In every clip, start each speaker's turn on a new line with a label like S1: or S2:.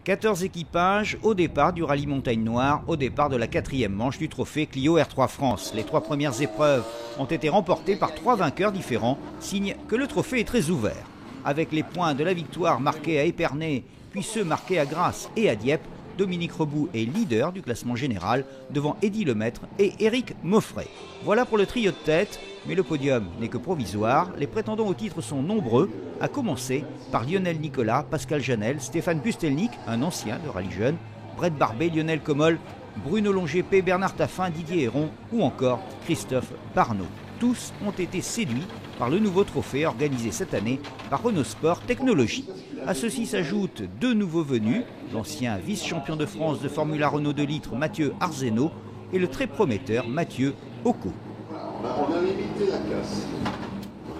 S1: 14 équipages au départ du rallye Montagne Noire, au départ de la 4e manche du trophée Clio R3 France. Les 3 premières épreuves ont été remportées par 3 vainqueurs différents, signe que le trophée est très ouvert. Avec les points de la victoire marqués à Épernay, puis ceux marqués à Grasse et à Dieppe, Dominique Rebout est leader du classement général devant Eddy Lemaître et Éric Moffret. Voilà pour le trio de tête, mais le podium n'est que provisoire. Les prétendants au titre sont nombreux, à commencer par Lionel Nicolas, Pascal Janel, Stéphane Pustelnik, un ancien de rallye jeune, Brett Barbet, Lionel Comolle, Bruno Longépé, Bernard Taffin, Didier Héron ou encore Christophe Barneau. Tous ont été séduits par le nouveau trophée organisé cette année par Renault Sport Technologies. À ceci s'ajoutent 2 nouveaux venus, l'ancien vice-champion de France de Formula Renault 2 litres Mathieu Arzeno et le très prometteur Mathieu Occo.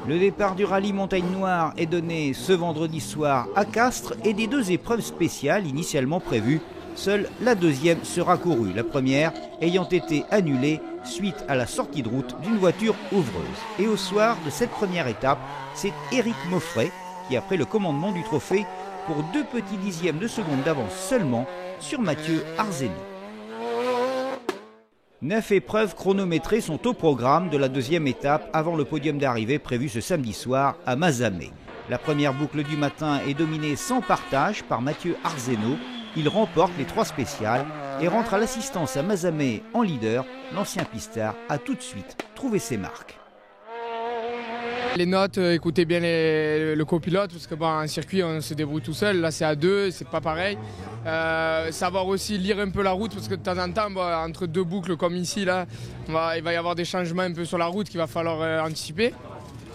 S1: Le départ du rallye Montagne Noire est donné ce vendredi soir à Castres et des 2 épreuves spéciales initialement prévues, seule la 2e sera courue, la première ayant été annulée suite à la sortie de route d'une voiture ouvreuse. Et au soir de cette première étape, c'est Éric Moffret qui a pris le commandement du trophée pour 2 petits dixièmes de seconde d'avance seulement sur Mathieu Arzeno. 9 épreuves chronométrées sont au programme de la 2e étape avant le podium d'arrivée prévu ce samedi soir à Mazamet. La première boucle du matin est dominée sans partage par Mathieu Arzeno. Il remporte les 3 spéciales et rentre à l'assistance à Mazamet en leader. L'ancien pistard a tout de suite trouvé ses marques.
S2: Les notes, écoutez bien le copilote, parce que en circuit on se débrouille tout seul, là c'est à 2, c'est pas pareil. Savoir aussi lire un peu la route, parce que de temps en temps, entre 2 boucles comme ici, là, il va y avoir des changements un peu sur la route qu'il va falloir anticiper.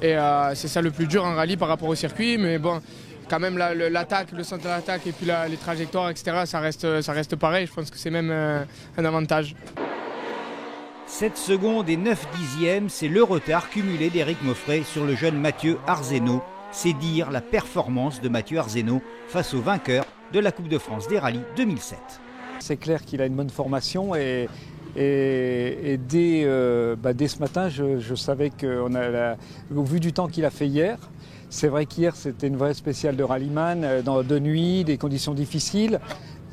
S2: Et c'est ça le plus dur en rallye par rapport au circuit, mais bon, quand même l'attaque, le centre d'attaque et puis les trajectoires, etc., ça reste pareil, je pense que c'est même un avantage.
S1: 7 secondes et 9 dixièmes, c'est le retard cumulé d'Éric Moffret sur le jeune Mathieu Arzeno. C'est dire la performance de Mathieu Arzeno face au vainqueur de la Coupe de France des rallyes 2007.
S3: C'est clair qu'il a une bonne formation et dès ce matin, je savais qu'au vu du temps qu'il a fait hier, c'est vrai qu'hier c'était une vraie spéciale de rallyman, de nuit, des conditions difficiles.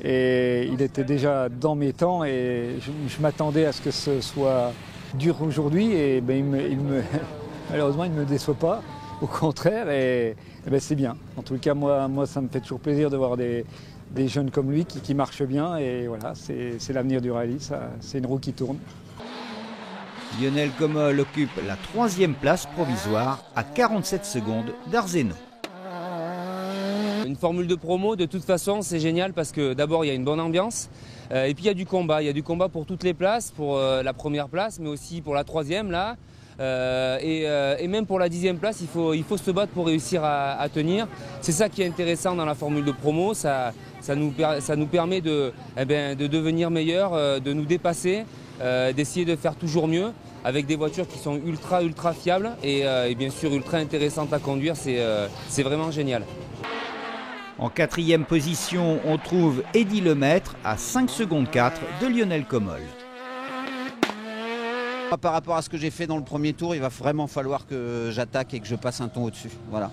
S3: Et il était déjà dans mes temps et je m'attendais à ce que ce soit dur aujourd'hui et malheureusement il ne me déçoit pas, au contraire et c'est bien. En tout cas moi ça me fait toujours plaisir de voir des jeunes comme lui qui marchent bien et voilà, c'est l'avenir du rallye, c'est une roue qui tourne.
S1: Lionel Comolle occupe la 3e place provisoire à 47 secondes d'Arzeno.
S4: Une formule de promo, de toute façon, c'est génial parce que d'abord, il y a une bonne ambiance et puis il y a du combat. Il y a du combat pour toutes les places, pour la première place, mais aussi pour la 3e, là. Et même pour la 10e place, il faut se battre pour réussir à tenir. C'est ça qui est intéressant dans la formule de promo. Ça nous permet de devenir meilleurs, de nous dépasser, d'essayer de faire toujours mieux avec des voitures qui sont ultra fiables et bien sûr ultra intéressantes à conduire. C'est vraiment génial.
S1: En 4e position, on trouve Eddy Lemaître à 5 secondes 4 de Lionel Comolle.
S5: Par rapport à ce que j'ai fait dans le premier tour, il va vraiment falloir que j'attaque et que je passe un ton au-dessus. Voilà.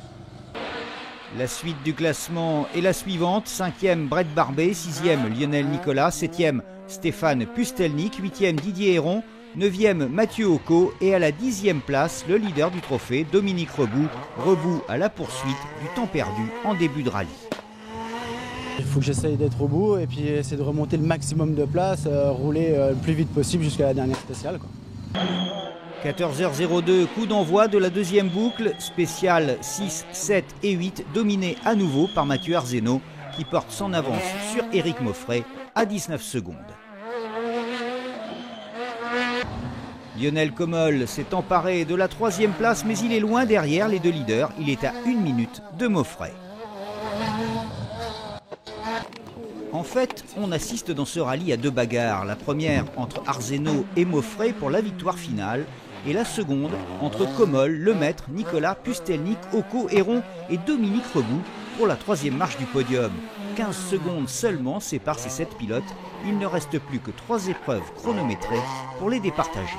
S1: La suite du classement est la suivante. 5e Brett Barbet, 6e Lionel Nicolas, 7e Stéphane Pustelnik, 8e Didier Héron, 9e Mathieu Occo et à la 10e place, le leader du trophée, Dominique Rebout. Rebout à la poursuite du temps perdu en début de rallye.
S6: Il faut que j'essaye d'être au bout et puis essayer de remonter le maximum de place, rouler le plus vite possible jusqu'à la dernière spéciale, quoi.
S1: 14h02, coup d'envoi de la 2e boucle, spéciale 6, 7 et 8, dominée à nouveau par Mathieu Arzeno qui porte son avance sur Éric Moffret à 19 secondes. Lionel Comolle s'est emparé de la 3e place, mais il est loin derrière les 2 leaders. Il est à 1 minute de Moffret. En fait, on assiste dans ce rallye à 2 bagarres. La première entre Arzeno et Moffret pour la victoire finale. Et la seconde entre Comolle, Lemaître, Nicolas, Pustelnik, Occo, Héron et Dominique Rebout pour la 3e marche du podium. 15 secondes seulement séparent ces 7 pilotes. Il ne reste plus que 3 épreuves chronométrées pour les départager.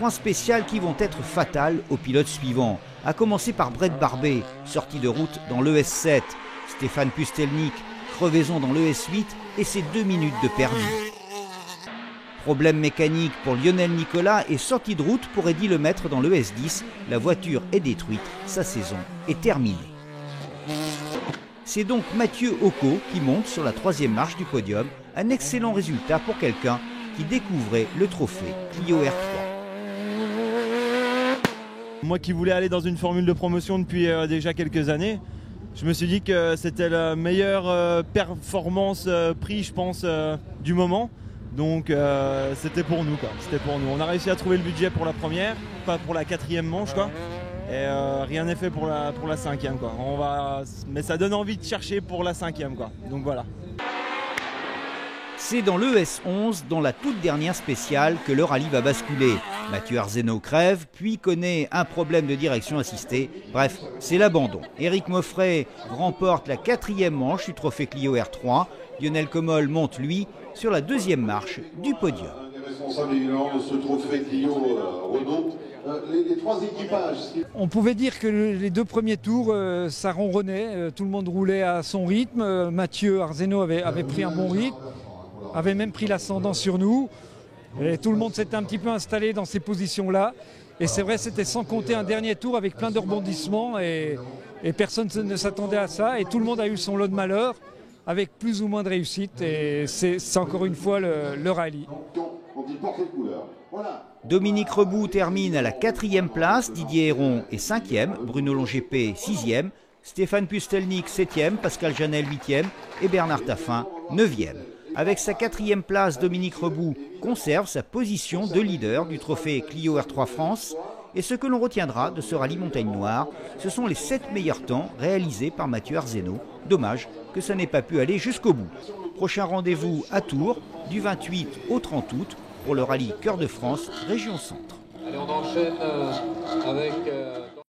S1: points spéciaux qui vont être fatals aux pilotes suivants, à commencer par Brett Barbet, sorti de route dans l'ES7, Stéphane Pustelnik, crevaison dans l'ES8 et ses 2 minutes de perdu. Problème mécanique pour Lionel Nicolas et sortie de route pour Eddy Lemaitre dans l'ES10. La voiture est détruite, sa saison est terminée. C'est donc Mathieu Occo qui monte sur la 3e marche du podium. Un excellent résultat pour quelqu'un qui découvrait le trophée Clio R3.
S7: Moi qui voulais aller dans une formule de promotion depuis déjà quelques années, je me suis dit que c'était la meilleure performance prix, je pense, du moment. Donc c'était pour nous, quoi. C'était pour nous. On a réussi à trouver le budget pour la première, pas pour la 4e manche, quoi. Et rien n'est fait pour la 5e, quoi. Mais ça donne envie de chercher pour la 5e, quoi. Donc voilà.
S1: C'est dans l'ES11, dans la toute dernière spéciale, que le rallye va basculer. Mathieu Arzeno crève, puis connaît un problème de direction assistée. Bref, c'est l'abandon. Éric Moffret remporte la 4e manche du trophée Clio R3. Lionel Comol monte, lui, sur la 2e marche du podium.
S8: Ce trophée Clio Renault, les 3 équipages.
S3: On pouvait dire que les 2 premiers tours, ça ronronnait, tout le monde roulait à son rythme. Mathieu Arzeno avait pris un bon rythme, avait même pris l'ascendant sur nous. Et tout le monde s'était un petit peu installé dans ces positions-là. Et c'est vrai, c'était sans compter un dernier tour avec plein de rebondissements et personne ne s'attendait à ça. Et tout le monde a eu son lot de malheur, avec plus ou moins de réussite, et c'est encore une fois le rallye.
S1: Dominique Rebout termine à la 4e place, Didier Héron est 5e, Bruno Longépé 6e, Stéphane Pustelnik 7e, Pascal Janel 8e et Bernard Taffin 9e. Avec sa 4e place, Dominique Rebout conserve sa position de leader du trophée Clio R3 France. Et ce que l'on retiendra de ce rallye Montagne Noire, ce sont les 7 meilleurs temps réalisés par Mathieu Arzeno. Dommage que ça n'ait pas pu aller jusqu'au bout. Prochain rendez-vous à Tours, du 28 au 30 août, pour le rallye Cœur de France, région Centre.
S9: Allez, on enchaîne avec...